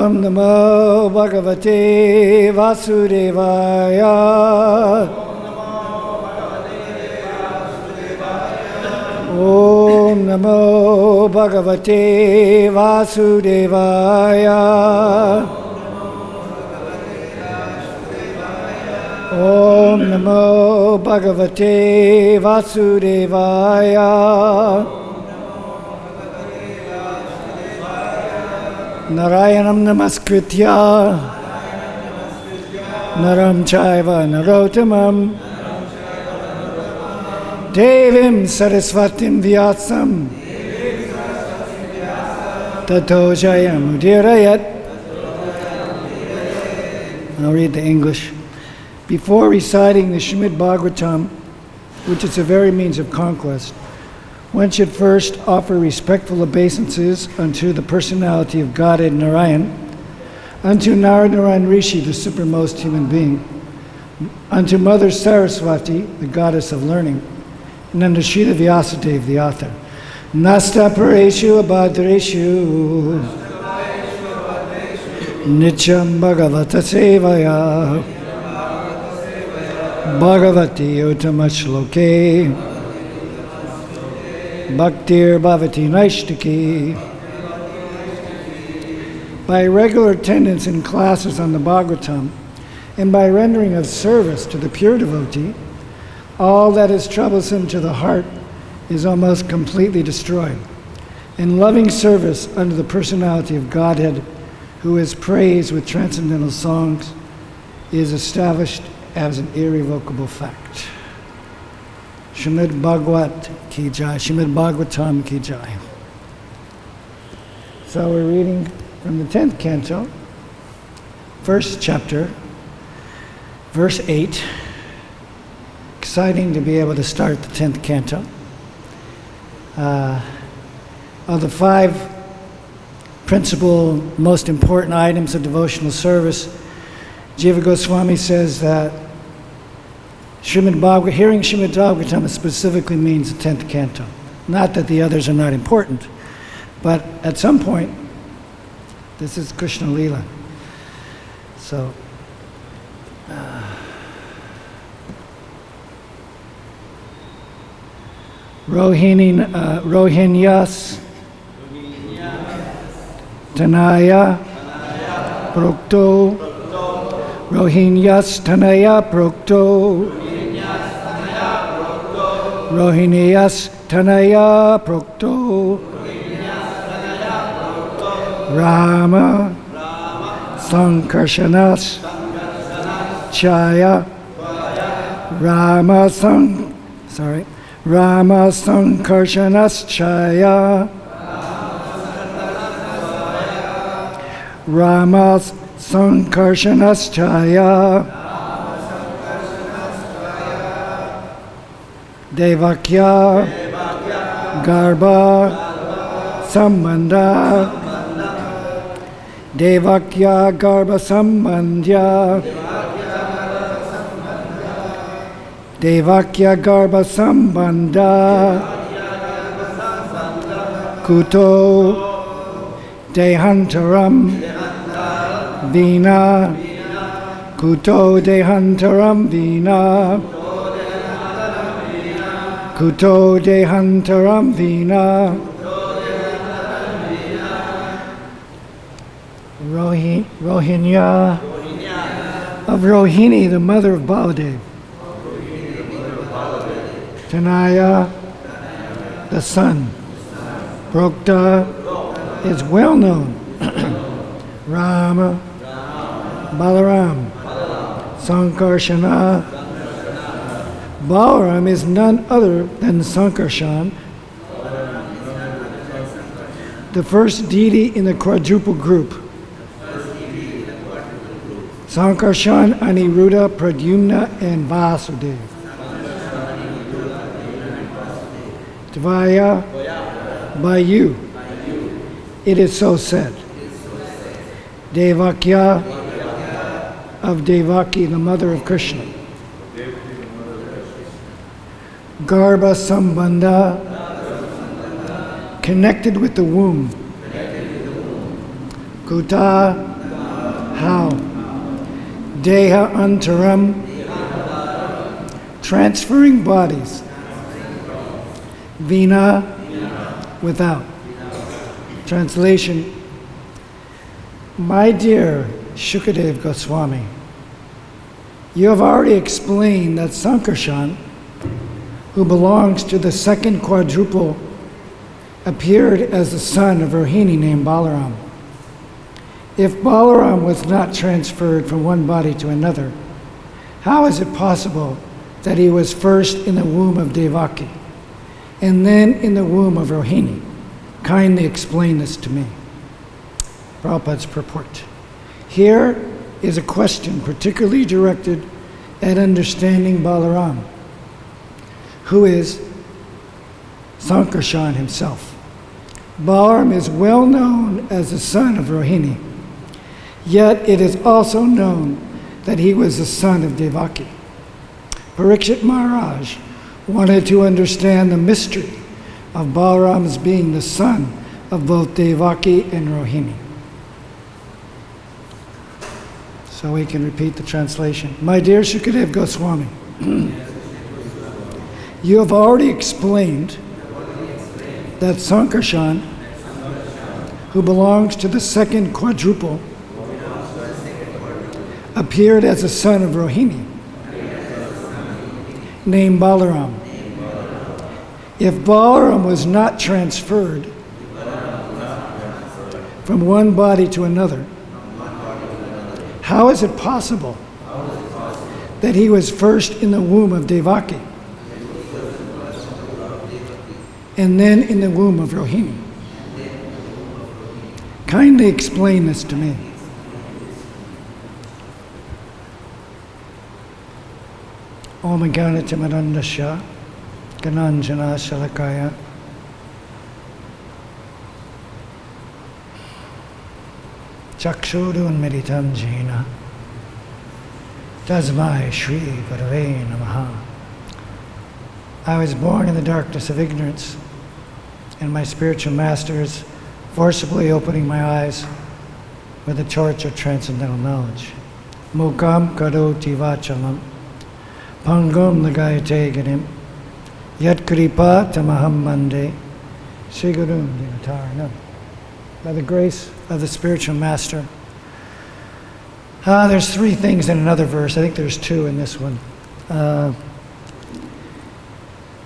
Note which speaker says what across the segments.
Speaker 1: Om Namo Bhagavate Vasudevaya. Om Namo Bhagavate Vasudevaya. Om Namo Bhagavate Vasudevaya. Narayanam Namaskritya Naram Chaiva Narottamam Devim Saraswatim Vyasam Tato Jayam Udirayat. I'll read the English. Before reciting the Srimad Bhagavatam, which is the very means of conquest, one should first offer respectful obeisances unto the personality of Godhead Narayan, unto Narayan Rishi, the supermost human being, unto Mother Saraswati, the goddess of learning, and unto Srila Vyasadeva, the author. Nasta Pareshu Abhadreshu Nityam Bhagavata Sevaya Bhagavati Uttama Shloke Bhaktir Bhavati Naishtaki. By regular attendance in classes on the Bhagavatam and by rendering of service to the pure devotee, all that is troublesome to the heart is almost completely destroyed. And loving service unto the personality of Godhead, who is praised with transcendental songs, is established as an irrevocable fact. Srimad Bhagavat ki jai, Srimad Bhagavatam ki jai. So we're reading from the 10th canto, first chapter, verse 8. Exciting to be able to start the 10th canto. Of the 5 principal, most important items of devotional service, Jiva Goswami says that hearing Srimad Bhagavatam specifically means the 10th canto. Not that the others are not important, but at some point, this is Krishna Lila. So, Rohinyas Tanaya Prokto Rohinyas Tanaya Prokto Rohinyas Tanaya Prokto Rama Sankarshanas Chaya Rama Sankarshanas Chaya Rama Sankarshanas Chaya Devakya Garba Sambandha Devakya Garba Sambandhya Devakya Garba Sambandha Kuto Dehantaram Vina Kuto Dehantaram Vina Kuto Dehantaram Vina Rohinya of Rohini, the mother of Baladev. Tanaya, the son. Prokta is well known. Rama, Balaram, Sankarsana. Balaram is none other than Sankarshan, the first deity in the quadruple group. Sankarshan, Aniruddha, Pradyumna, and Vasudeva. Tvaya, by you. It is so said. Devakya, of Devaki, the mother of Krishna. Garbha Sambandha, connected with the womb. Kuta, How? Deha antaram, transferring bodies. Vina, without. Translation: My dear Shukadev Goswami, you have already explained that Sankarshan, who belongs to the second quadruple, appeared as the son of Rohini named Balaram. If Balaram was not transferred from one body to another, how is it possible that he was first in the womb of Devaki and then in the womb of Rohini? Kindly explain this to me. Prabhupada's purport. Here is a question particularly directed at understanding Balaram, who is Sankarshan himself. Balaram is well known as the son of Rohini, yet it is also known that he was the son of Devaki. Parikshit Maharaj wanted to understand the mystery of Balaram's being the son of both Devaki and Rohini. So we can repeat the translation. My dear Shukadev Goswami, you have already explained that Sankarshan, who belongs to the second quadruple, appeared as a son of Rohini, named Balaram. If Balaram was not transferred from one body to another, how is it possible that he was first in the womb of Devaki and then in the womb of Rohini? Kindly explain this to me. Om Ganatimarandasya Gananjana Shalakaya Chakshurun Meditam Jina Tasmai Shri Gurave Namaha. I was born in the darkness of ignorance, and my spiritual master is forcibly opening my eyes with the torch of transcendental knowledge. Mukam Karoti Vachalam Pangam Lagayate Garim Yat Kripa Tamaham Mande Sri Gurum Dinataranam. By the grace of the spiritual master. There's three things in another verse. I think there's two in this one.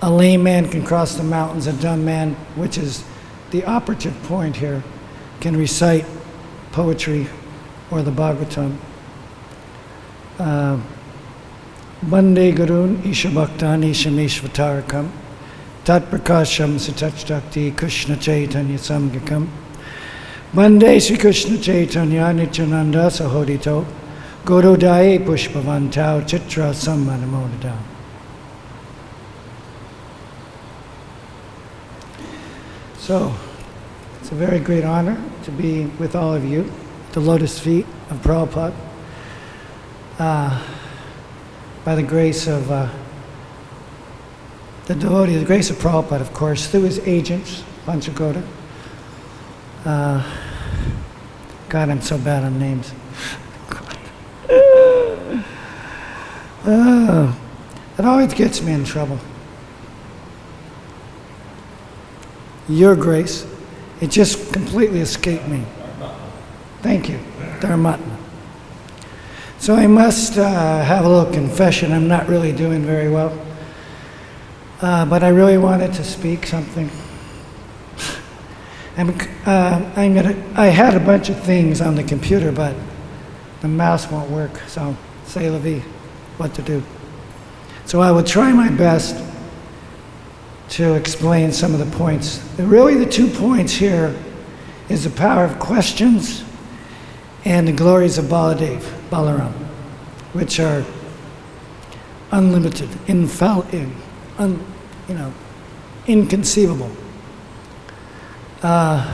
Speaker 1: A lame man can cross the mountains, a dumb man, which is the operative point here, can recite poetry or the Bhagavatam. Bande Gurun Isha Bhaktan Isha Meshvatarakam Tat Prakasham Satachtakti Krishna Chaitanya Samgakam Bande Sri Krishna Chaitanya Nityananda Sahodito Gorodai Pushpavantau Chitra Sammanamodadam. So, it's a very great honor to be with all of you at the lotus feet of Prabhupada. By the grace of the devotee, the grace of Prabhupada, of course, through his agents, Panchagoda. God, I'm so bad on names. It always gets me in trouble. Your grace, it just completely escaped me. Thank you, Dharmatma. So I must have a little confession. I'm not really doing very well, but I really wanted to speak something. I had a bunch of things on the computer, but the mouse won't work, so c'est la vie, what to do. So I will try my best to explain some of the points. Really the 2 points here is the power of questions and the glories of Balaram, which are unlimited, inconceivable. I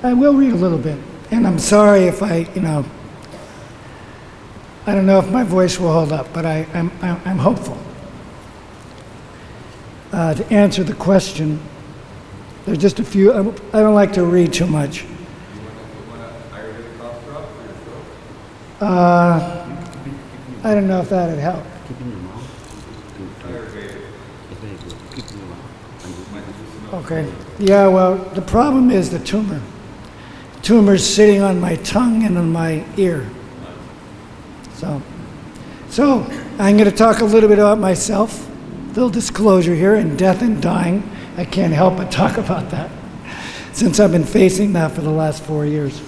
Speaker 1: will read a little bit, and I'm sorry if I don't know if my voice will hold up, but I'm hopeful. To answer the question, There's just a few. I don't like to read too much.
Speaker 2: You want to Ayurvedic cough drop for yourself?
Speaker 1: I don't know if that'd help.
Speaker 3: Keep in your mouth.
Speaker 2: Ayurvedic.
Speaker 3: It's very good. Keep in your mouth.
Speaker 1: Okay. Yeah, well, the problem is the tumor. The tumor's sitting on my tongue and on my ear. So I'm going to talk a little bit about myself. Full disclosure here, in death and dying. I can't help but talk about that, since I've been facing that for the last 4 years.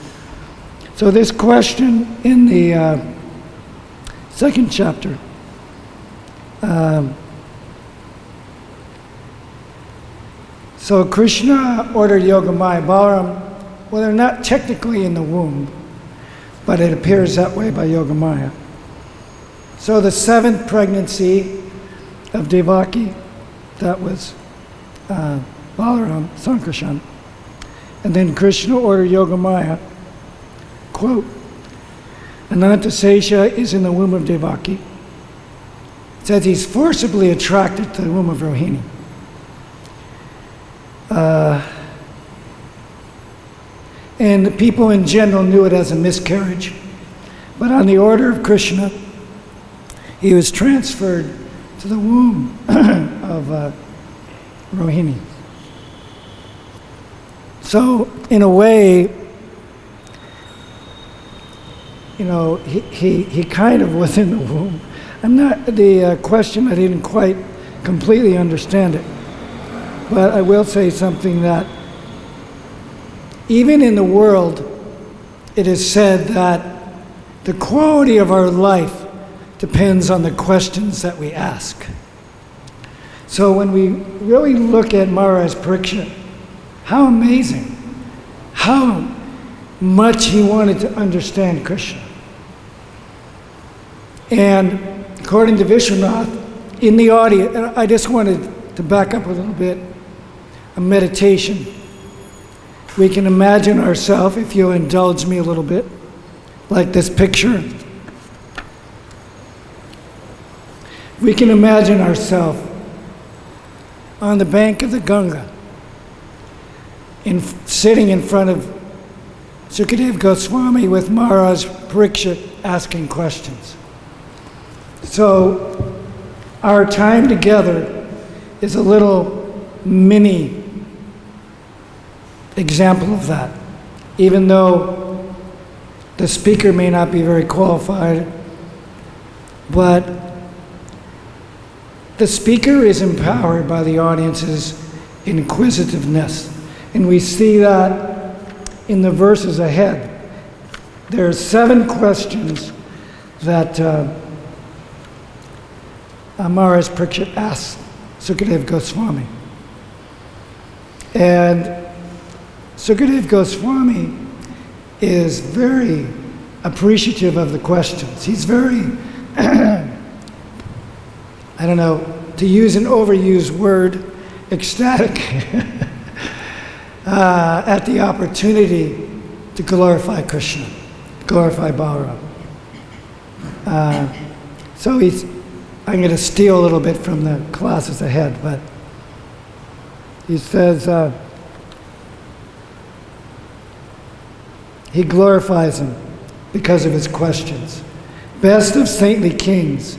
Speaker 1: So this question in the second chapter, so Krishna ordered Yogamaya, Balaram, well, they're not technically in the womb, but it appears that way by Yogamaya. So the 7th pregnancy of Devaki, that was Balaram, Sankarshan. And then Krishna ordered Yogamaya, quote, Anantasesha is in the womb of Devaki. It says he's forcibly attracted to the womb of Rohini. And the people in general knew it as a miscarriage. But on the order of Krishna, he was transferred to the womb of Rohini. So, in a way, you know, he kind of was in the womb. The question, I didn't quite completely understand it. But I will say something that even in the world, it is said that the quality of our life depends on the questions that we ask. So when we really look at Maharaj Parikshit, how amazing, how much he wanted to understand Krishna. And according to Vishwanath, in the audience, and I just wanted to back up a little bit, a meditation. We can imagine ourselves, if you'll indulge me a little bit, like this picture. We can imagine ourselves on the bank of the Ganga, sitting in front of Sukadeva Goswami with Maharaj Parikshit asking questions. So our time together is a little mini example of that. Even though the speaker may not be very qualified, but the speaker is empowered by the audience's inquisitiveness. And we see that in the verses ahead. There are 7 questions that Maharaj Parikshit asks Sukadeva Goswami. And Sukadeva Goswami is very appreciative of the questions. He's very, I don't know, to use an overused word, ecstatic at the opportunity to glorify Krishna, glorify Balaram. So I'm going to steal a little bit from the classes ahead, but he says, he glorifies him because of his questions. Best of saintly kings,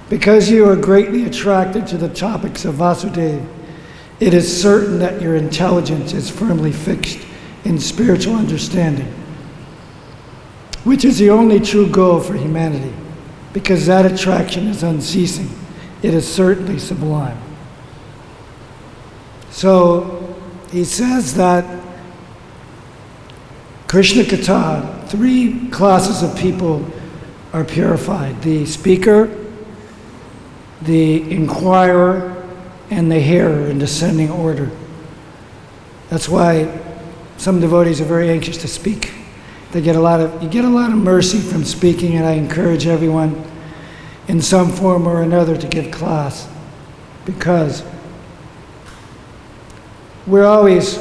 Speaker 1: because you are greatly attracted to the topics of Vasudeva, it is certain that your intelligence is firmly fixed in spiritual understanding, which is the only true goal for humanity, because that attraction is unceasing. It is certainly sublime. So he says that Krishna Katha, 3 classes of people are purified: the speaker, the inquirer, and the hearer in descending order. That's why some devotees are very anxious to speak. You get a lot of mercy from speaking, and I encourage everyone in some form or another to give class, because we're always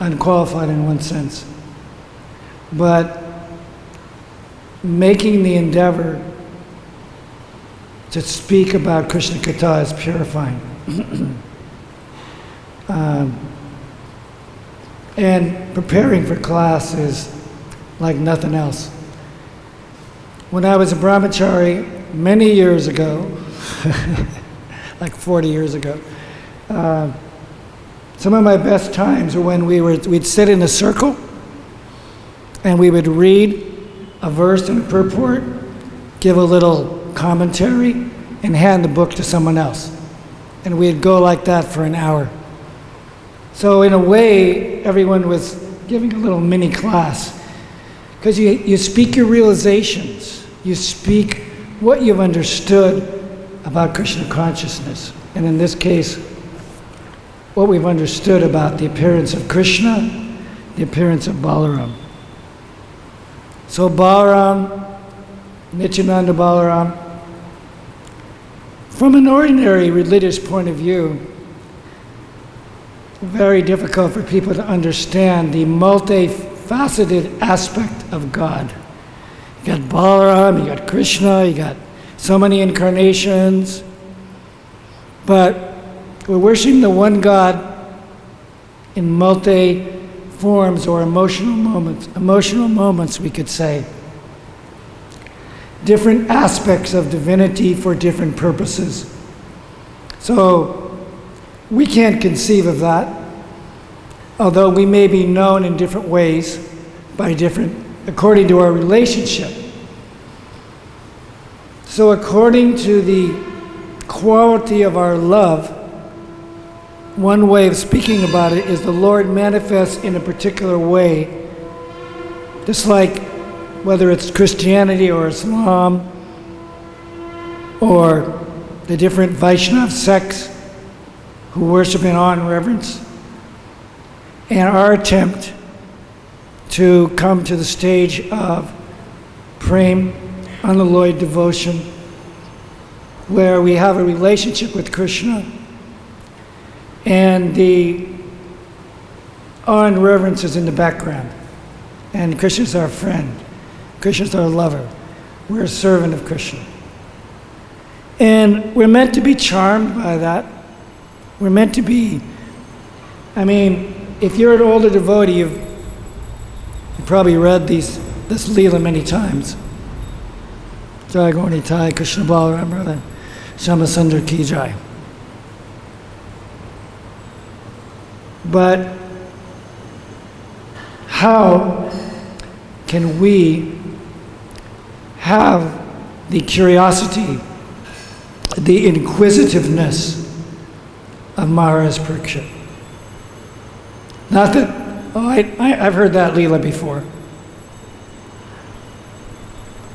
Speaker 1: unqualified in one sense. But making the endeavor to speak about Krishna Katha is purifying. And preparing for class is like nothing else. When I was a brahmachari many years ago, like 40 years ago, some of my best times were when we'd sit in a circle and we would read a verse and a purport, give a little commentary, and hand the book to someone else. And we'd go like that for an hour. So in a way, everyone was giving a little mini class. Because you speak your realizations. You speak what you've understood about Krishna consciousness. And in this case, what we've understood about the appearance of Krishna, the appearance of Balaram. So Balaram, Nityananda Balaram, from an ordinary religious point of view, very difficult for people to understand the multifaceted aspect of God. You got Balaram, you got Krishna, you got so many incarnations, but we're worshiping the one God in multi-forms or emotional moments, we could say. Different aspects of divinity for different purposes. So we can't conceive of that, although we may be known in different ways according to our relationship. So according to the quality of our love, one way of speaking about it is the Lord manifests in a particular way, just like whether it's Christianity or Islam or the different Vaishnav sects who worship in awe and reverence, and our attempt to come to the stage of prem, unalloyed devotion, where we have a relationship with Krishna and the awe and reverence is in the background, and Krishna's our friend. Krishna's our lover. We're a servant of Krishna. And we're meant to be charmed by that. We're meant to be, if you're an older devotee, you've probably read this Leela many times. Jai Gauri Nitai, Krishna Balaram, brother. Shama Sundar Ki Jai. But how can we have the curiosity, the inquisitiveness of Maharaj Parikshit? Not that, I've heard that Leela before.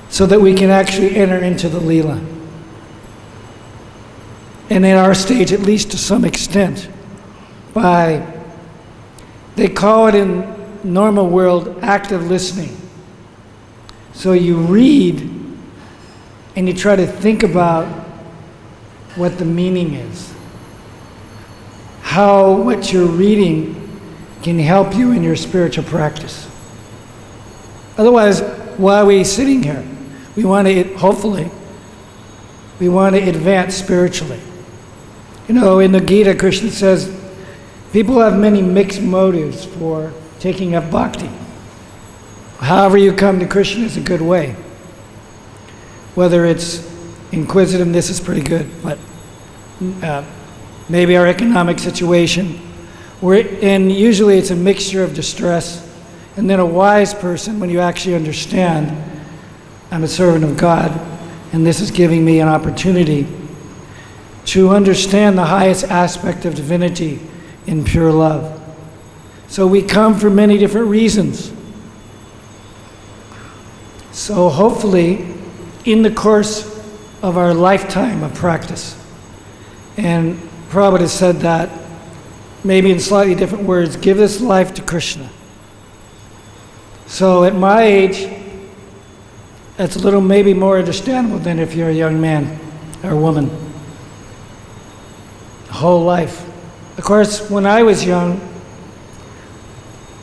Speaker 1: So that we can actually enter into the Leela. And in our stage, at least to some extent, they call it in normal world active listening. So you read and you try to think about what the meaning is. How what you're reading can help you in your spiritual practice. Otherwise, why are we sitting here? We want to advance spiritually. In the Gita, Krishna says, people have many mixed motives for taking up bhakti. However you come to Krishna is a good way. Whether it's inquisitiveness is pretty good, but maybe our economic situation, and usually it's a mixture of distress, and then a wise person, when you actually understand, I'm a servant of God, and this is giving me an opportunity to understand the highest aspect of divinity in pure love. So we come for many different reasons. So hopefully, in the course of our lifetime of practice, and Prabhupada said that, maybe in slightly different words, give this life to Krishna. So at my age, that's a little maybe more understandable than if you're a young man or woman. Whole life. Of course, when I was young,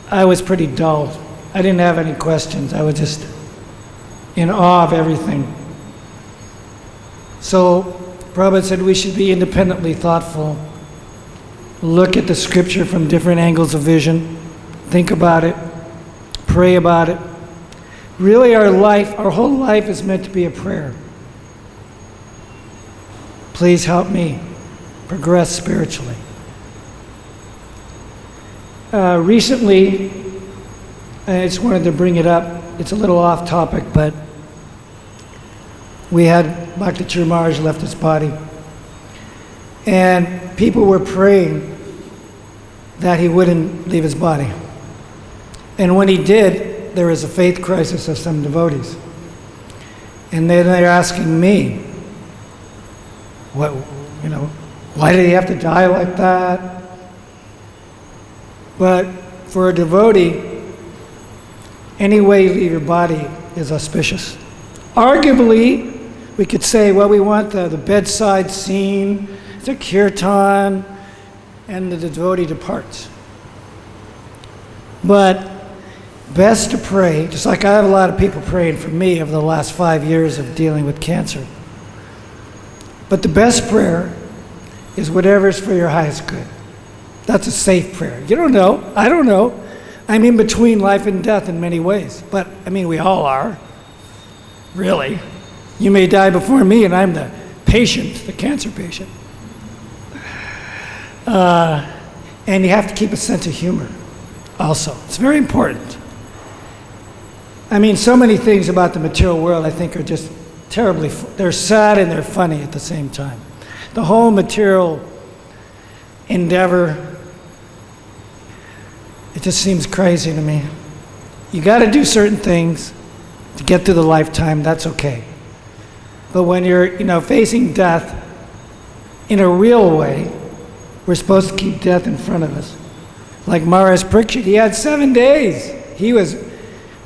Speaker 1: I was pretty dull. I didn't have any questions. I was just in awe of everything. So Prabhupada said we should be independently thoughtful, look at the scripture from different angles of vision, think about it, pray about it. Really, our whole life is meant to be a prayer. Please help me progress spiritually. Recently, I just wanted to bring it up. It's a little off topic, but we had Bhakti Maharaj left his body. And people were praying that he wouldn't leave his body. And when he did, there was a faith crisis of some devotees. And then they're asking me, why did he have to die like that? But for a devotee, any way you leave your body is auspicious. Arguably, we could say, well, we want the bedside scene, the kirtan, and the devotee departs. But best to pray, just like I have a lot of people praying for me over the last 5 years of dealing with cancer. But the best prayer is whatever's for your highest good. That's a safe prayer. You don't know. I don't know. I'm in between life and death in many ways. But, we all are. Really. You may die before me, and I'm the patient, the cancer patient. And you have to keep a sense of humor also. It's very important. So many things about the material world I think are just terribly, they're sad and they're funny at the same time. The whole material endeavor, it just seems crazy to me. You got to do certain things to get through the lifetime, that's okay. But when you're, facing death in a real way, we're supposed to keep death in front of us. Like Maharaj Parikshit, he had 7 days.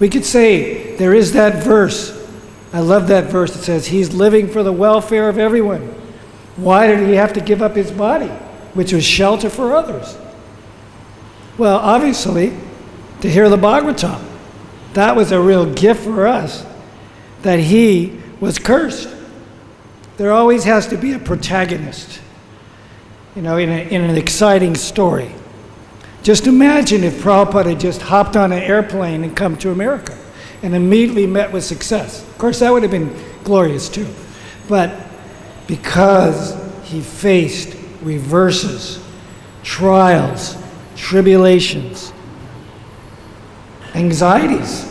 Speaker 1: We could say, there is that verse. I love that verse that says, he's living for the welfare of everyone. Why did he have to give up his body, which was shelter for others? Well, obviously, to hear the Bhagavatam. That was a real gift for us, that he was cursed. There always has to be a protagonist, in an exciting story. Just imagine if Prabhupada had just hopped on an airplane and come to America and immediately met with success. Of course, that would have been glorious too. But because he faced reverses, trials, tribulations, anxieties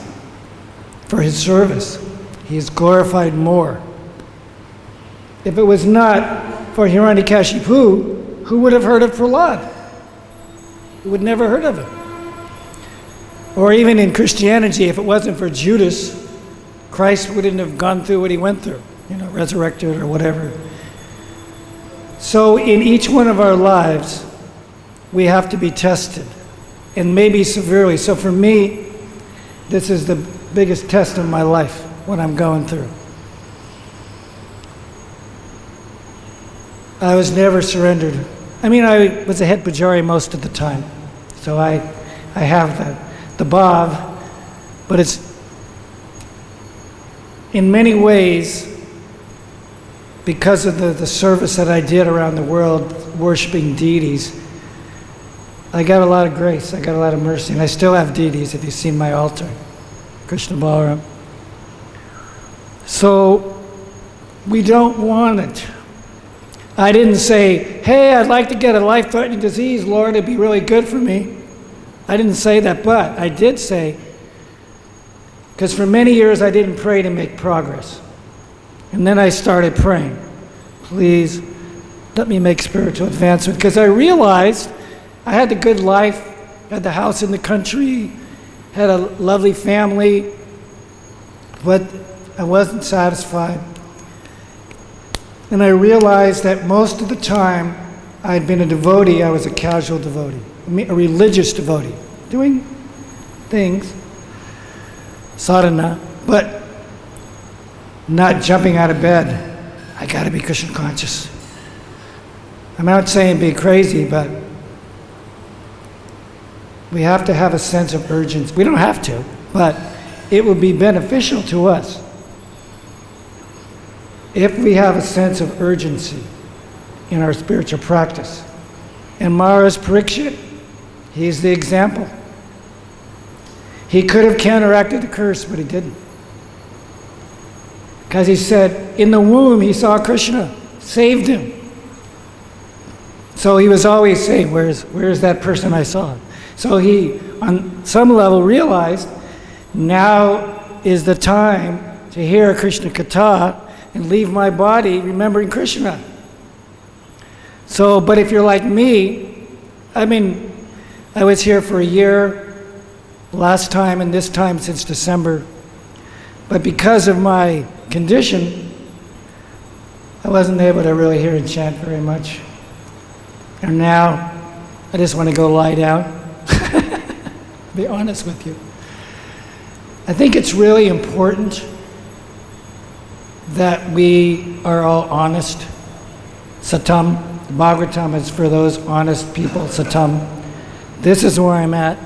Speaker 1: for his service, he is glorified more. If it was not for Hiranyakashipu, who would have heard of Prahlad? Who would never heard of him? Or even in Christianity, if it wasn't for Judas, Christ wouldn't have gone through what he went through, resurrected or whatever. So in each one of our lives, we have to be tested, and maybe severely. So for me, this is the biggest test of my life, what I'm going through. I was never surrendered. I was a head pujari most of the time, so I have the bhav, but it's in many ways because of the service that I did around the world, worshiping deities. I got a lot of grace, I got a lot of mercy, and I still have deities if you've seen my altar, Krishna Balaram. So we don't want it. I didn't say, hey, I'd like to get a life-threatening disease, Lord, it'd be really good for me. I didn't say that, but I did say, because for many years I didn't pray to make progress. And then I started praying, please let me make spiritual advancement, because I realized I had a good life, had the house in the country, had a lovely family, but I wasn't satisfied. And I realized that most of the time I had been a devotee, I was a casual devotee, a religious devotee, doing things, sadhana, but not jumping out of bed. I got to be Krishna conscious. I'm not saying be crazy, but we have to have a sense of urgency. We don't have to, but it would be beneficial to us if we have a sense of urgency in our spiritual practice. And Maharaj Parikshit, he's the example. He could have counteracted the curse, but he didn't. Because he said, in the womb he saw Krishna, saved him. So he was always saying, where's that person I saw? So he, on some level, realized now is the time to hear Krishna Katha and leave my body remembering Krishna. So, but if you're like me, I was here for a year, last time and this time since December. But because of my condition, I wasn't able to really hear and chant very much. And now, I just want to go lie down. Be honest with you. I think it's really important that we are all honest. Satam, the Bhagavatam is for those honest people, Satam. This is where I'm at.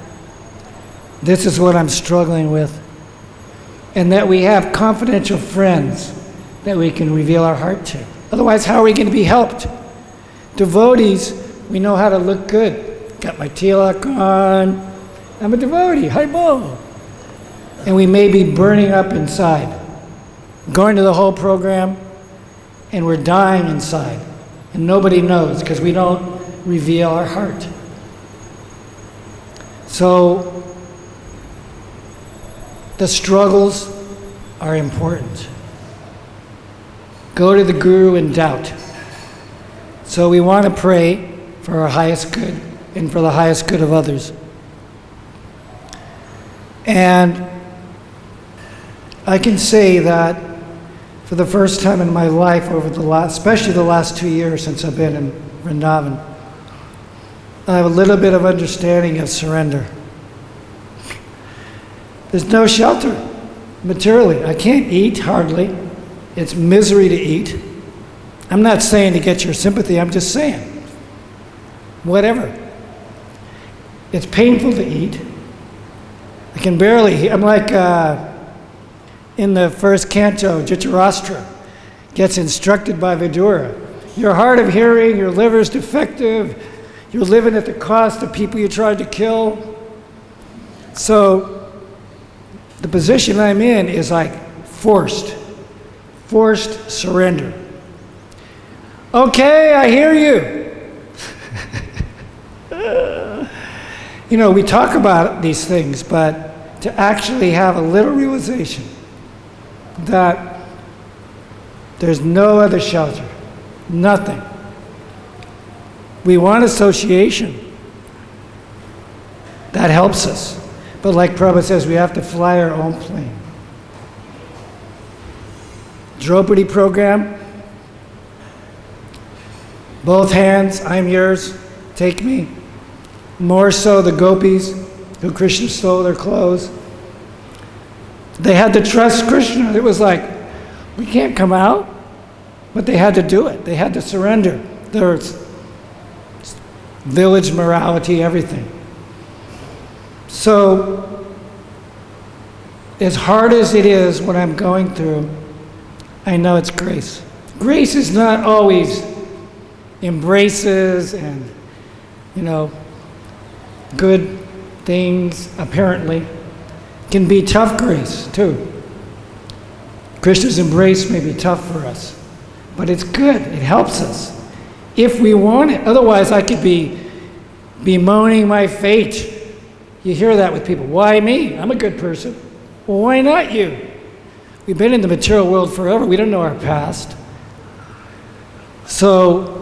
Speaker 1: This is what I'm struggling with. And that we have confidential friends that we can reveal our heart to. Otherwise, how are we going to be helped? Devotees, we know how to look good. Got my tilak on. I'm a devotee, Haribo. And we may be burning up inside, going to the whole program, and we're dying inside. And nobody knows because we don't reveal our heart. So, the struggles are important. Go to the Guru in doubt. So we want to pray for our highest good and for the highest good of others. And I can say that for the first time in my life, especially the last 2 years since I've been in Vrindavan, I have a little bit of understanding of surrender. There's no shelter, materially. I can't eat, hardly. It's misery to eat. I'm not saying to get your sympathy, I'm just saying. Whatever. It's painful to eat. I can barely, I'm like in the first canto, Dhritarashtra gets instructed by Vidura. You're hard of hearing, your liver's defective, you're living at the cost of people you tried to kill. So the position I'm in is like forced surrender. Okay, I hear you. We talk about these things, but to actually have a little realization that there's no other shelter, nothing. We want association. That helps us. But like Prabhupada says, we have to fly our own plane. Draupadi program, both hands, I'm yours, take me. More so the gopis, who Krishna stole their clothes. They had to trust Krishna. It was like, we can't come out, but they had to do it. They had to surrender their village morality, everything. So, as hard as it is what I'm going through, I know it's grace. Grace is not always embraces and, good things, apparently. It can be tough grace, too. Krishna's embrace may be tough for us, but it's good. It helps us if we want it. Otherwise, I could be bemoaning my fate. You hear that with people. Why me? I'm a good person. Well, why not you? We've been in the material world forever. We don't know our past. So,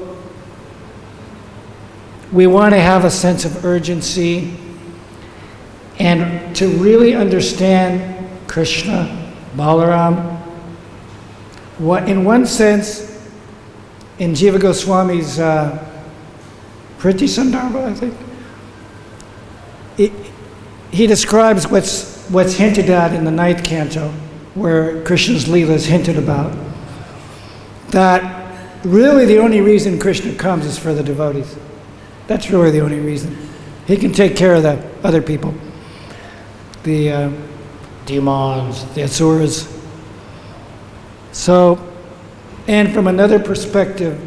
Speaker 1: we want to have a sense of urgency and to really understand Krishna, Balaram. In one sense, in Jiva Goswami's Priti Sandarbha, I think, he describes what's hinted at in the 9th canto, where Krishna's Leela is hinted about, that really the only reason Krishna comes is for the devotees. That's really the only reason. He can take care of the other people, the demons, the asuras. So, and from another perspective,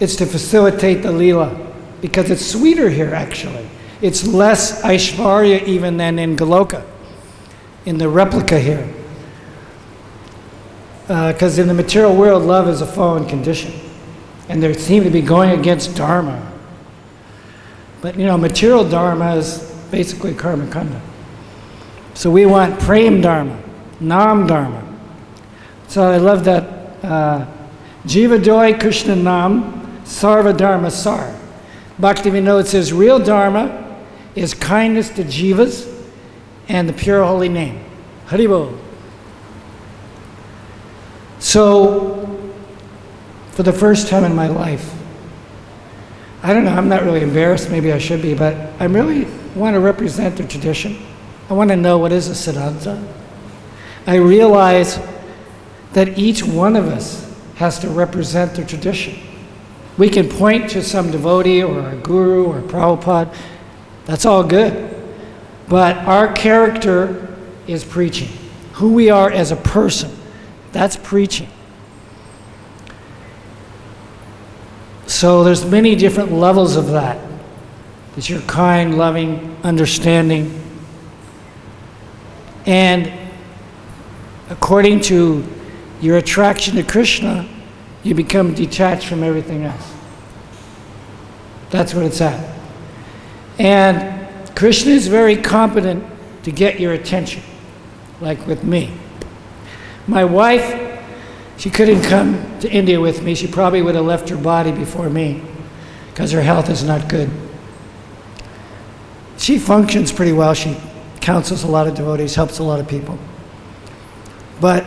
Speaker 1: it's to facilitate the Leela, because it's sweeter here, actually. It's less Aishvarya even than in Goloka. in the replica here. Because in the material world, love is a fallen condition. And they seem to be going against Dharma. But material Dharma is basically karma kanda. So we want Prem Dharma, Nam Dharma. So I love that Jiva Doi Krishna Nam Sarva Dharma Sar. Bhaktivinoda says real Dharma is kindness to jivas and the pure holy name. Haribol. So, for the first time in my life, I don't know, I'm not really embarrassed, maybe I should be, but I really want to represent the tradition. I want to know what is a Siddhanta. I realize that each one of us has to represent the tradition. We can point to some devotee or a guru or Prabhupada, that's all good. But our character is preaching. Who we are as a person, that's preaching. So there's many different levels of that. That you're kind, loving, understanding. And according to your attraction to Krishna, you become detached from everything else. That's what it's at. And Krishna is very competent to get your attention, like with me. My wife, she couldn't come to India with me. She probably would have left her body before me because her health is not good. She functions pretty well. She counsels a lot of devotees, helps a lot of people. But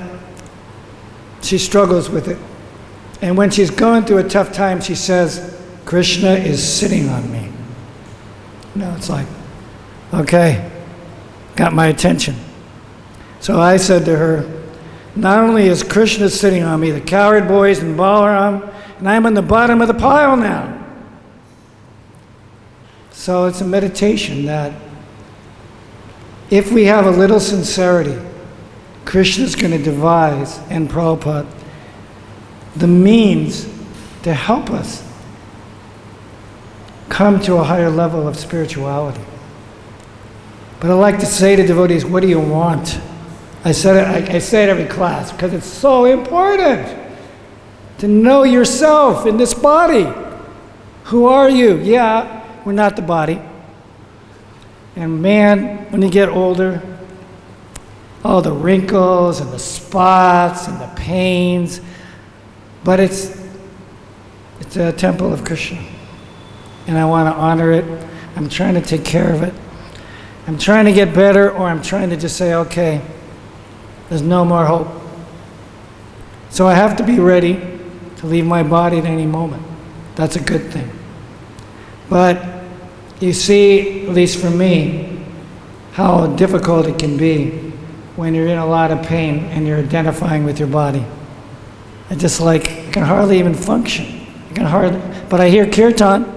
Speaker 1: she struggles with it. And when she's going through a tough time, she says, Krishna is sitting on me. It's like, okay, got my attention. So I said to her, not only is Krishna sitting on me, the coward boys and Balaram, and I'm on the bottom of the pile now. So it's a meditation that if we have a little sincerity, Krishna's going to devise, and Prabhupada, the means to help us come to a higher level of spirituality. But I like to say to devotees, what do you want? I say it every class because it's so important to know yourself in this body. Who are you? Yeah, we're not the body. And man, when you get older, all the wrinkles and the spots and the pains, but it's a temple of Krishna. And I want to honor it. I'm trying to take care of it. I'm trying to get better, or I'm trying to just say, okay, there's no more hope. So I have to be ready to leave my body at any moment. That's a good thing. But you see, at least for me, how difficult it can be when you're in a lot of pain and you're identifying with your body. I can hardly even function. But I hear kirtan.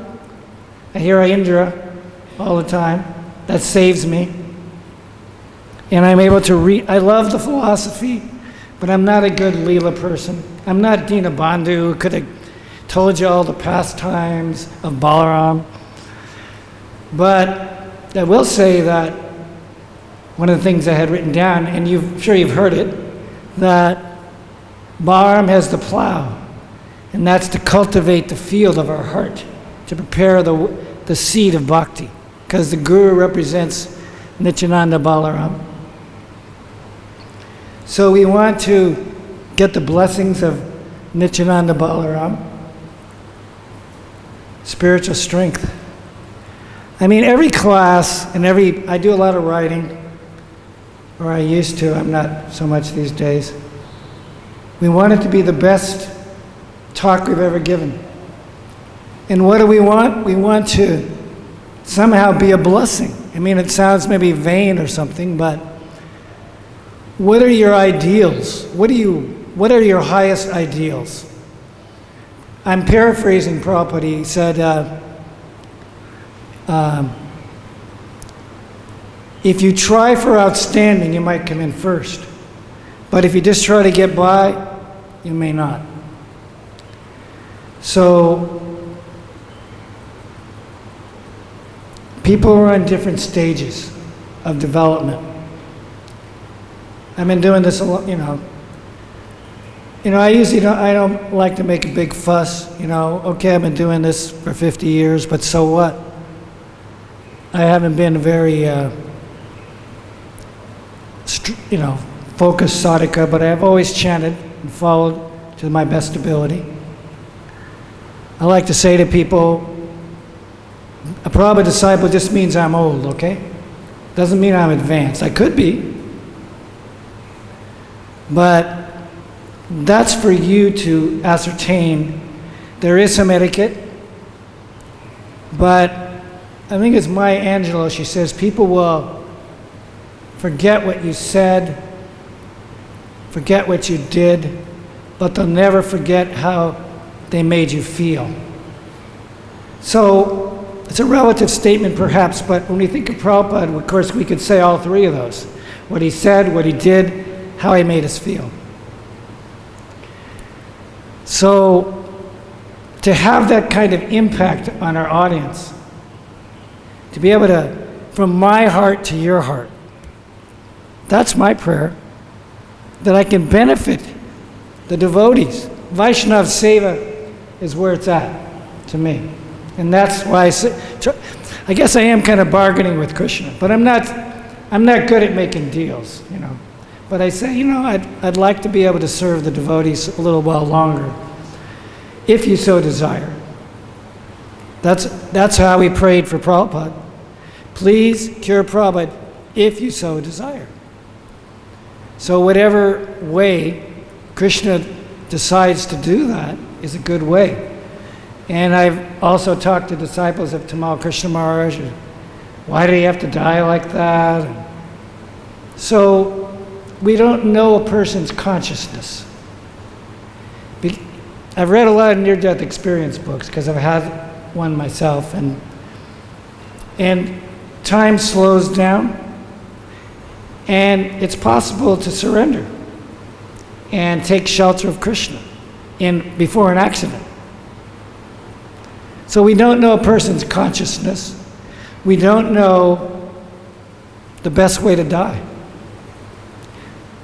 Speaker 1: I hear Indra all the time. That saves me. And I'm able to read. I love the philosophy, but I'm not a good Leela person. I'm not Dina Bandhu, who could have told you all the pastimes of Balaram. But I will say that one of the things I had written down, and sure you've heard it, that Balaram has the plow, and that's to cultivate the field of our heart, to prepare the seed of bhakti, because the guru represents Nityananda Balaram. So we want to get the blessings of Nityananda Balaram, spiritual strength. I mean, every class and I do a lot of writing, or I used to, I'm not so much these days. We want it to be the best talk we've ever given. And what do we want? We want to somehow be a blessing. I mean, it sounds maybe vain or something, but what are your ideals? What are your highest ideals? I'm paraphrasing Prabhupada. He said, if you try for outstanding, you might come in first. But if you just try to get by, you may not. So, people are on different stages of development. I've been doing this a lot, I don't like to make a big fuss, okay, I've been doing this for 50 years, but so what? I haven't been very, focused sadhaka, but I've always chanted and followed to my best ability. I like to say to people, a Prabhupada disciple just means I'm old, okay? Doesn't mean I'm advanced. I could be. But that's for you to ascertain. There is some etiquette, but I think it's Maya Angelou, she says, people will forget what you said, forget what you did, but they'll never forget how they made you feel. So it's a relative statement perhaps, but when we think of Prabhupada, of course we could say all three of those. What he said, what he did, how he made us feel. So to have that kind of impact on our audience, to be able to, from my heart to your heart, that's my prayer, that I can benefit the devotees. Vaishnava Seva is where it's at to me. And that's why I guess I am kind of bargaining with Krishna, but I'm not good at making deals, But I say, I'd like to be able to serve the devotees a little while longer, if you so desire. That's how we prayed for Prabhupada. Please cure Prabhupada if you so desire. So whatever way Krishna decides to do that is a good way. And I've also talked to disciples of Tamal Krishna Maharaj. Why did he have to die like that? So we don't know a person's consciousness. I've read a lot of near-death experience books because I've had one myself, and time slows down, and it's possible to surrender and take shelter of Krishna before an accident. So we don't know a person's consciousness. We don't know the best way to die.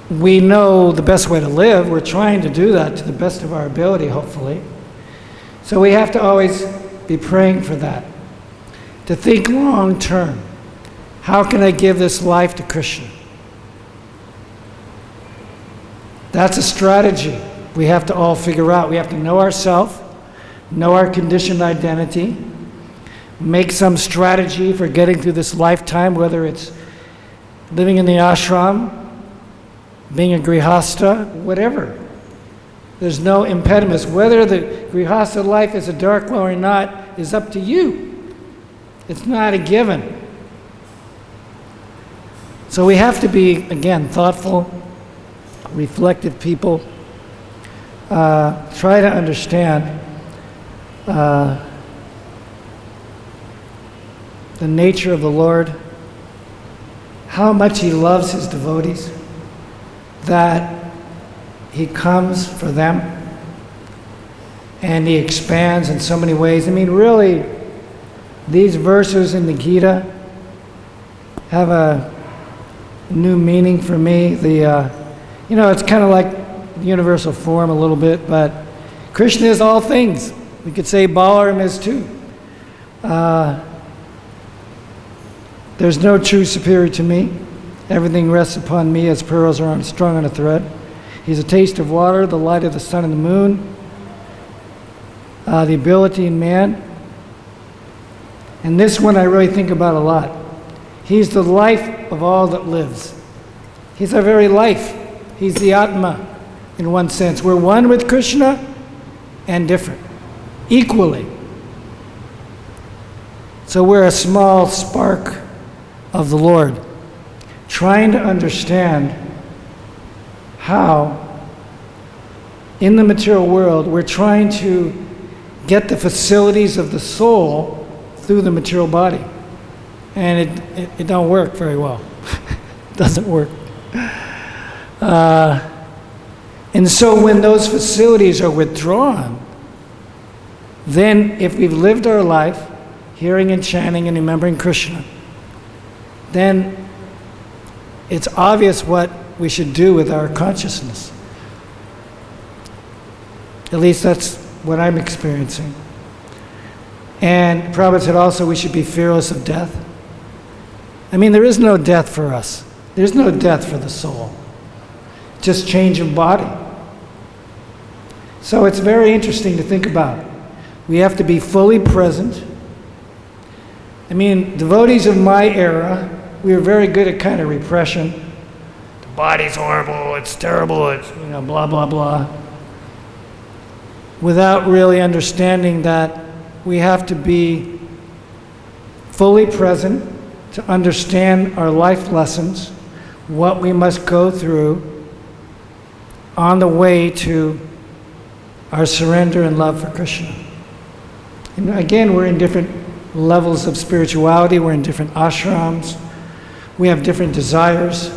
Speaker 1: We know the best way to live. We're trying to do that to the best of our ability, hopefully. So we have to always be praying for that. To think long term. How can I give this life to Krishna? That's a strategy we have to all figure out. We have to know ourselves, know our conditioned identity, make some strategy for getting through this lifetime, whether it's living in the ashram, being a grihastha, whatever. There's no impediments. Whether the grihastha life is a dark well or not is up to you. It's not a given. So we have to be, again, thoughtful, reflective people. Try to understand the nature of the Lord, how much He loves His devotees, that He comes for them, and He expands in so many ways. I mean, really, these verses in the Gita have a new meaning for me. It's kind of like the universal form a little bit, but Krishna is all things. We could say Balaram is too. There's no true superior to me. Everything rests upon me as pearls are strung on a thread. He's a taste of water, the light of the sun and the moon, the ability in man. And this one I really think about a lot. He's the life of all that lives. He's our very life. He's the Atma in one sense. We're one with Krishna and different, equally. So we're a small spark of the Lord, trying to understand how, in the material world, we're trying to get the facilities of the soul through the material body. And it don't work very well. It doesn't work. And so when those facilities are withdrawn, then if we've lived our life hearing and chanting and remembering Krishna, then it's obvious what we should do with our consciousness. At least that's what I'm experiencing. And Prabhupada said also we should be fearless of death. I mean, there is no death for us. There's no death for the soul. Just change of body. So it's very interesting to think about. We have to be fully present. I mean, devotees of my era, we were very good at kind of repression. The body's horrible, it's terrible, it's, blah, blah, blah. Without really understanding that we have to be fully present to understand our life lessons, what we must go through on the way to our surrender and love for Krishna. And again, we're in different levels of spirituality, we're in different ashrams, we have different desires,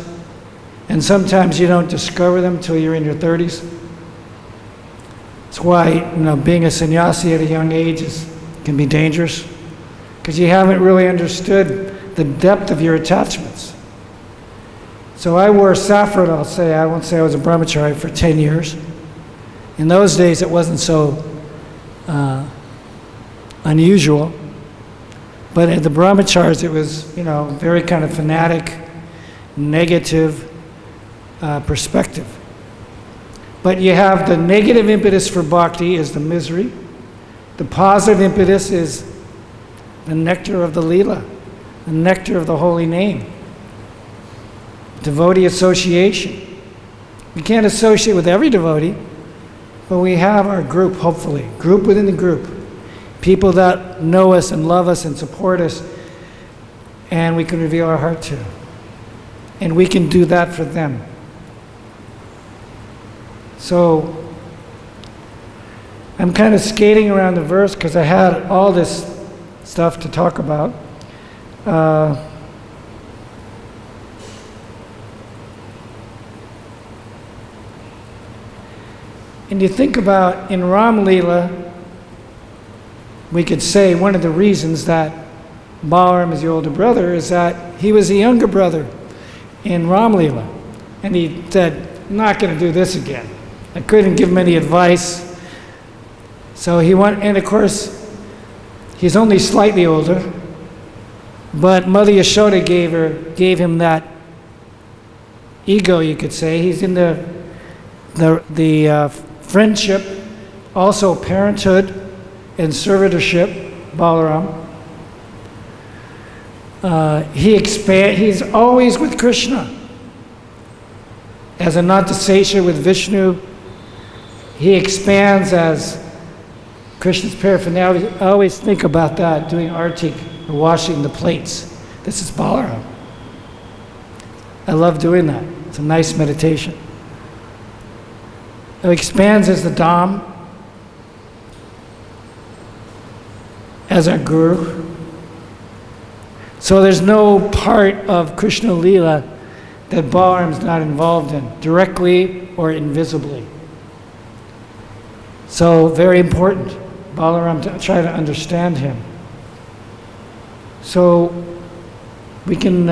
Speaker 1: and sometimes you don't discover them till you're in your 30s. That's why, being a sannyasi at a young age can be dangerous, because you haven't really understood the depth of your attachments. So I wore saffron, I won't say I was a brahmachari for 10 years. In those days, it wasn't so unusual. But at the brahmacharis, it was, very kind of fanatic, negative perspective. But you have the negative impetus for bhakti is the misery. The positive impetus is the nectar of the lila, the nectar of the holy name. Devotee association. We can't associate with every devotee, but we have our group, hopefully, group within the group. People that know us and love us and support us, and we can reveal our heart to. And we can do that for them. So, I'm kind of skating around the verse because I had all this stuff to talk about. And you think about in Ram Leela, we could say one of the reasons that Balaram is the older brother is that he was the younger brother in Ram Leela. And he said, I'm not going to do this again. I couldn't give him any advice. So he went, and of course, he's only slightly older, but Mother Yashoda gave him that ego, you could say. He's in the friendship, also parenthood, and servitorship, Balaram. He's always with Krishna. As a Nantasesha with Vishnu, he expands as Krishna's paraphernalia. I always think about that, doing artik, or washing the plates. This is Balaram. I love doing that. It's a nice meditation. He expands as the Dham, as our Guru. So there's no part of Krishna Leela that Balaram's not involved in, directly or invisibly. So very important, Balaram, to try to understand him. So we can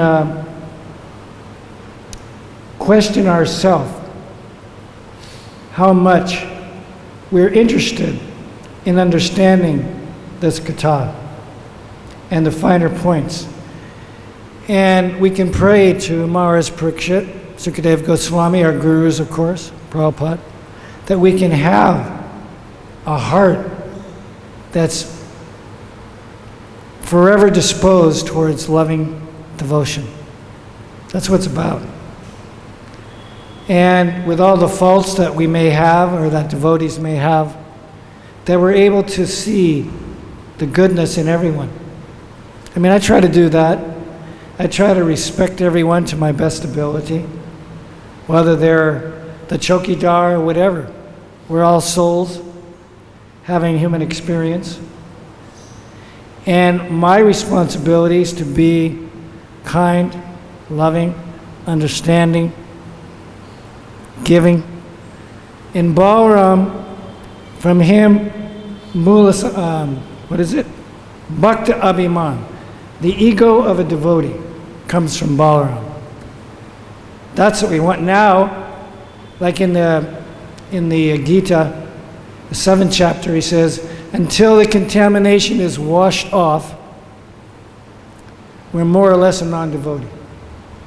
Speaker 1: question ourselves how much we're interested in understanding this katha and the finer points. And we can pray to Maharaj Parikshit, Sukadeva Goswami, our gurus, of course, Prabhupada, that we can have a heart that's forever disposed towards loving devotion. That's what it's about. And with all the faults that we may have, or that devotees may have, that we're able to see the goodness in everyone. I mean, I try to do that. I try to respect everyone to my best ability, whether they're the chokidar or whatever. We're all souls having human experience. And my responsibility is to be kind, loving, understanding, giving. In Balaram, from him, Bhakta Abhiman, the ego of a devotee, comes from Balaram. That's what we want now. Like in the Gita, the 7th chapter, he says, until the contamination is washed off, we're more or less a non-devotee.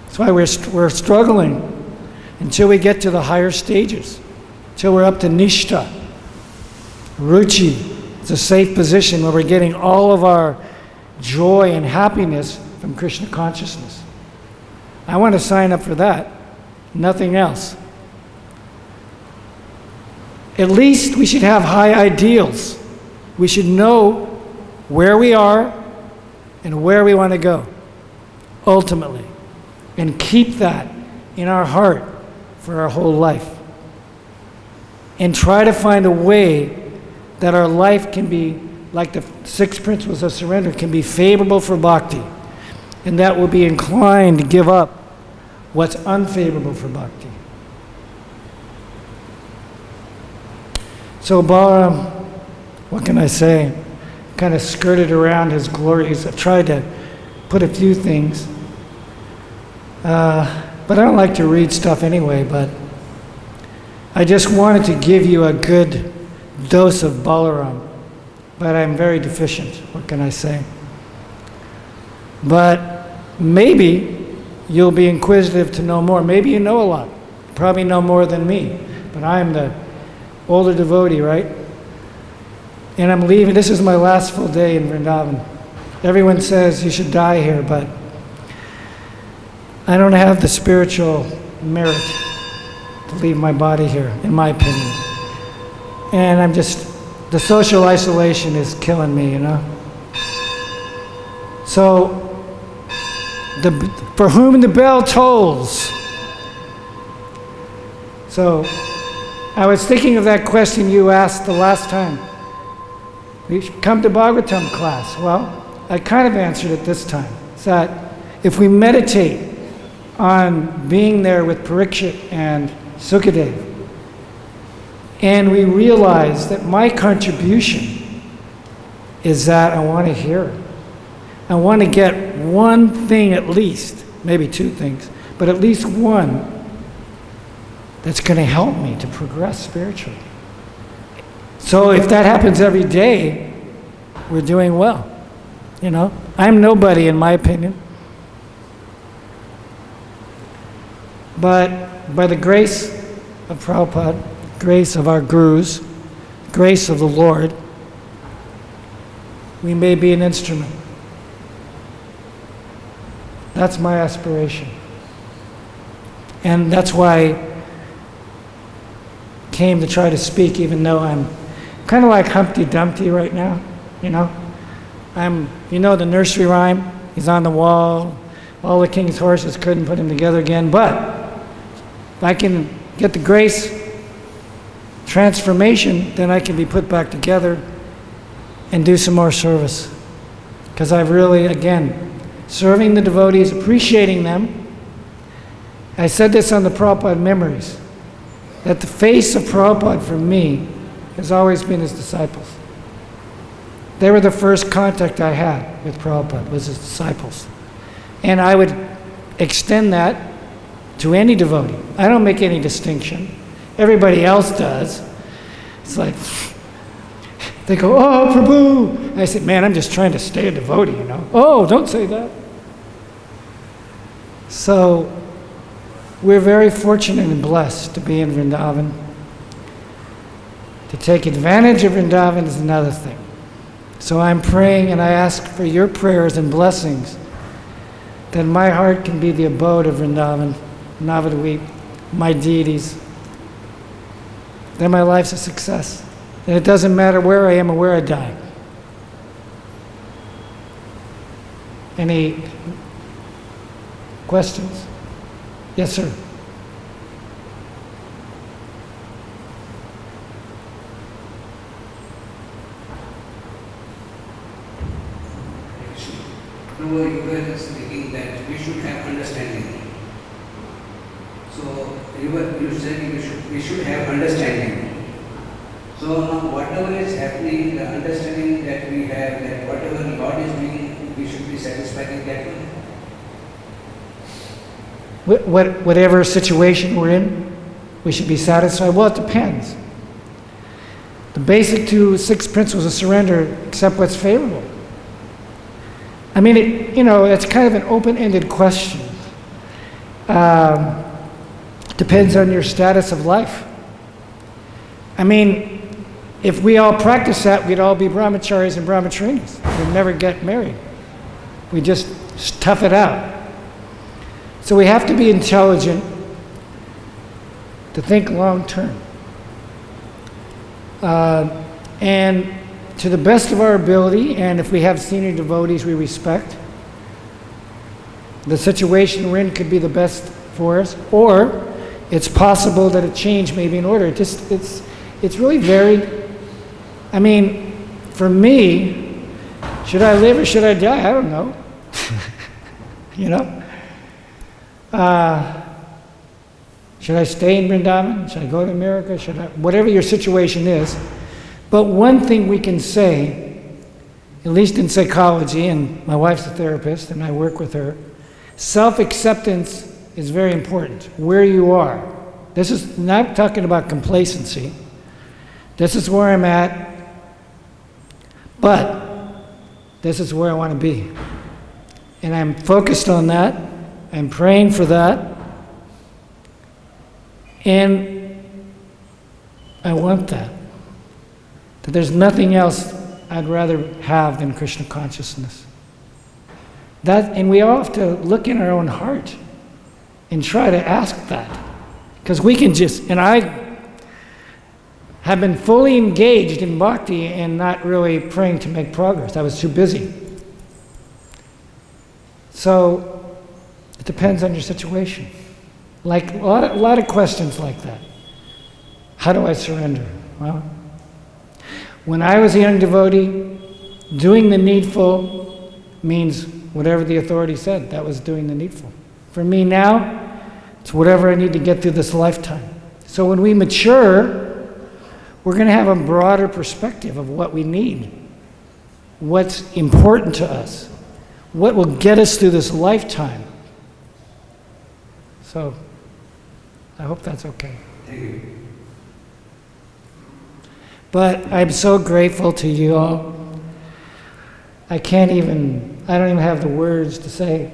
Speaker 1: That's why we're struggling until we get to the higher stages, until we're up to Nishta, Ruchi. It's a safe position where we're getting all of our joy and happiness from Krishna consciousness. I want to sign up for that, nothing else. At least we should have high ideals. We should know where we are and where we want to go, ultimately, and keep that in our heart for our whole life. And try to find a way that our life can be, like the 6 principles of surrender, can be favorable for bhakti, and that will be inclined to give up what's unfavorable for bhakti. So Balaram, what can I say? Kind of skirted around his glories. I've tried to put a few things. But I don't like to read stuff anyway, but I just wanted to give you a good dose of Balaram. But I'm very deficient. What can I say? But maybe you'll be inquisitive to know more. Maybe you know a lot. Probably know more than me. But I'm the older devotee, right? And I'm leaving. This is my last full day in Vrindavan. Everyone says you should die here, but I don't have the spiritual merit to leave my body here, in my opinion. And I'm just, the social isolation is killing me, you know? So, for whom the bell tolls. So, I was thinking of that question you asked the last time. We should come to Bhagavatam class. Well, I kind of answered it this time. It's that if we meditate on being there with Parikshit and Sukadev, and we realize that my contribution is that I want to hear it. I want to get one thing at least, maybe two things, but at least one that's going to help me to progress spiritually. So if that happens every day, we're doing well. You know, I'm nobody in my opinion. But by the grace of Prabhupada, grace of our gurus, grace of the Lord, we may be an instrument. That's my aspiration. And that's why I came to try to speak, even though I'm kind of like Humpty Dumpty right now, you know. You know the nursery rhyme? He's on the wall. All the king's horses couldn't put him together again. But if I can get the grace transformation, then I can be put back together and do some more service. Because I've really, again, serving the devotees, appreciating them. I said this on the Prabhupada Memories, that the face of Prabhupada for me has always been his disciples. They were the first contact I had with Prabhupada, was his disciples. And I would extend that to any devotee. I don't make any distinction. Everybody else does. It's like, they go, oh, Prabhu. I said, man, I'm just trying to stay a devotee, you know. Oh, don't say that. So, we're very fortunate and blessed to be in Vrindavan. To take advantage of Vrindavan is another thing. So I'm praying and I ask for your prayers and blessings that my heart can be the abode of Vrindavan, Navadvip, my deities. Then my life's a success. And it doesn't matter where I am or where I die. Any questions? Yes, sir.
Speaker 4: No, you were speaking that we should have understanding. So you said we should have understanding. So now whatever is happening, the understanding that we have, that whatever God is doing, we should be satisfied in that way.
Speaker 1: whatever situation we're in, we should be satisfied? Well, it depends. The basic 6 principles of surrender: accept what's favorable. I mean, it's kind of an open-ended question. Depends on your status of life. I mean, if we all practice that, we'd all be brahmacharis and brahmacharinis. We'd never get married. We just tough it out. So we have to be intelligent to think long term. And to the best of our ability, and if we have senior devotees we respect, the situation we're in could be the best for us, or it's possible that a change may be in order. It's really varied. I mean, for me, should I live or should I die? I don't know. Should I stay in Vrindavan? Should I go to America? Whatever your situation is. But one thing we can say, at least in psychology, and my wife's a therapist and I work with her, self-acceptance is very important, where you are. This is not talking about complacency. This is where I'm at, but this is where I want to be. And I'm focused on that. I'm praying for that. And I want that. That there's nothing else I'd rather have than Krishna consciousness. And we all have to look in our own heart and try to ask that. Because we can and I have been fully engaged in bhakti and not really praying to make progress. I was too busy. So it depends on your situation. Like a lot of questions like that. How do I surrender? Well, when I was a young devotee, doing the needful means whatever the authority said, that was doing the needful. For me now, it's whatever I need to get through this lifetime. So when we mature, we're going to have a broader perspective of what we need, what's important to us, what will get us through this lifetime. So, I hope that's okay.
Speaker 4: Thank you.
Speaker 1: But I'm so grateful to you all. I don't even have the words to say.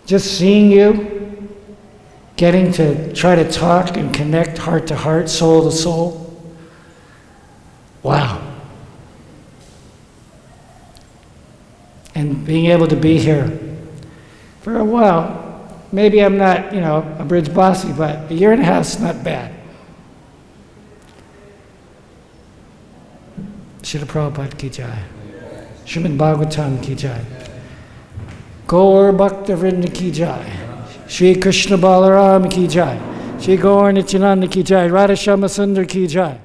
Speaker 1: Just seeing you, getting to try to talk and connect heart to heart, soul to soul. Wow. And being able to be here for a while. Maybe I'm not, a bridge bossy, but a year and a half is not bad. Srila Prabhupada ki jai. Srimad Bhagavatam ki jai. Gaur Bhakta Vrinda ki jai. Shri Krishna Balaram ki jai. Shri Gaur Nityananda ki jai. Radha Shama Sundar ki jai.